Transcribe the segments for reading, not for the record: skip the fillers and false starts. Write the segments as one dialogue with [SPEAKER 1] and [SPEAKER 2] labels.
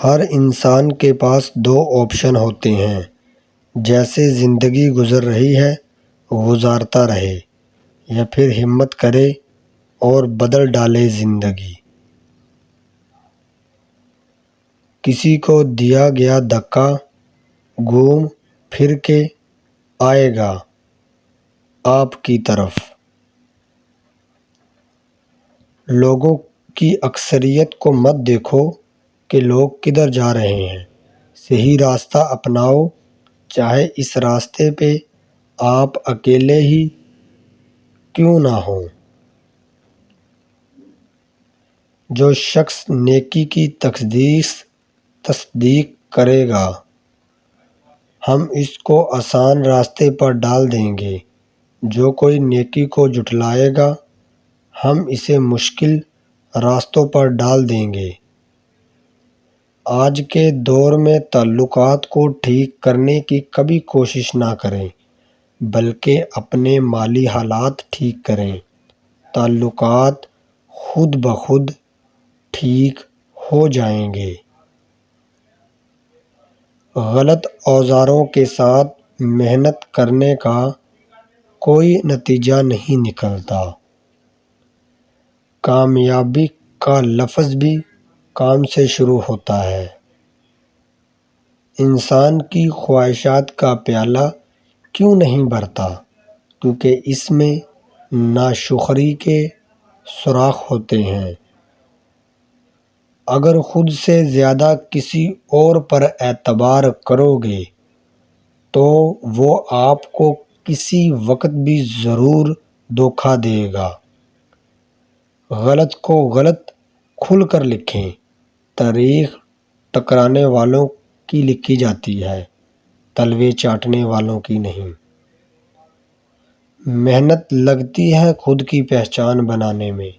[SPEAKER 1] ہر انسان کے پاس دو آپشن ہوتے ہیں، جیسے زندگی گزر رہی ہے گزارتا رہے، یا پھر ہمت کرے اور بدل ڈالے زندگی۔ کسی کو دیا گیا دھکا گھوم پھر کے آئے گا آپ کی طرف۔ لوگوں کی اکثریت کو مت دیکھو کہ لوگ کدھر جا رہے ہیں، صحیح راستہ اپناؤ، چاہے اس راستے پہ آپ اکیلے ہی کیوں نہ ہوں۔ جو شخص نیکی کی تصدیق کرے گا، ہم اس کو آسان راستے پر ڈال دیں گے۔ جو کوئی نیکی کو جھٹلائے گا، ہم اسے مشکل راستوں پر ڈال دیں گے۔ آج کے دور میں تعلقات کو ٹھیک کرنے کی کبھی کوشش نہ کریں، بلکہ اپنے مالی حالات ٹھیک کریں۔ تعلقات خود بخود ٹھیک ہو جائیں گے۔ غلط اوزاروں کے ساتھ محنت کرنے کا کوئی نتیجہ نہیں نکلتا۔ کامیابی کا لفظ بھی کام سے شروع ہوتا ہے۔ انسان کی خواہشات کا پیالہ کیوں نہیں بھرتا؟ کیونکہ اس میں ناشکری کے سوراخ ہوتے ہیں۔ اگر خود سے زیادہ کسی اور پر اعتبار کرو گے تو وہ آپ کو کسی وقت بھی ضرور دھوکہ دے گا۔ غلط کو غلط کھل کر لکھیں۔ تاریخ ٹکرانے والوں کی لکھی جاتی ہے، تلوے چاٹنے والوں کی نہیں۔ محنت لگتی ہے خود کی پہچان بنانے میں۔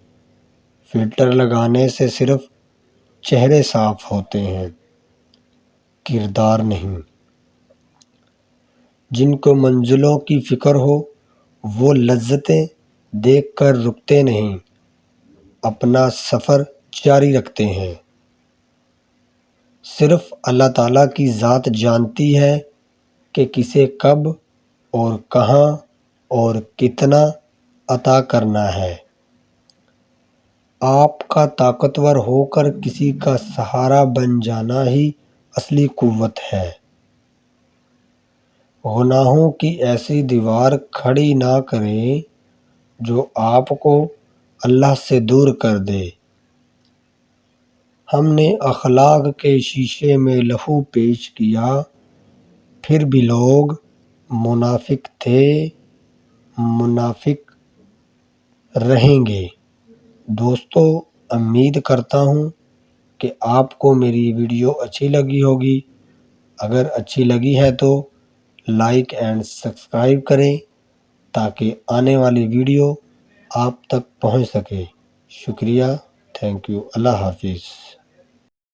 [SPEAKER 1] فلٹر لگانے سے صرف چہرے صاف ہوتے ہیں، کردار نہیں۔ جن کو منزلوں کی فکر ہو وہ لذتیں دیکھ کر رکتے نہیں، اپنا سفر جاری رکھتے ہیں۔ صرف اللہ تعالیٰ کی ذات جانتی ہے کہ کسے کب اور کہاں اور کتنا عطا کرنا ہے۔ آپ کا طاقتور ہو کر کسی کا سہارا بن جانا ہی اصلی قوت ہے۔ گناہوں کی ایسی دیوار کھڑی نہ کریں جو آپ کو اللہ سے دور کر دے۔ ہم نے اخلاق کے شیشے میں لہو پیش کیا، پھر بھی لوگ منافق تھے، منافق رہیں گے۔ دوستو، امید کرتا ہوں کہ آپ کو میری ویڈیو اچھی لگی ہوگی۔ اگر اچھی لگی ہے تو لائک اینڈ سبسکرائب کریں تاکہ آنے والی ویڈیو آپ تک پہنچ سکے۔ شکریہ، تھینک یو، اللہ حافظ۔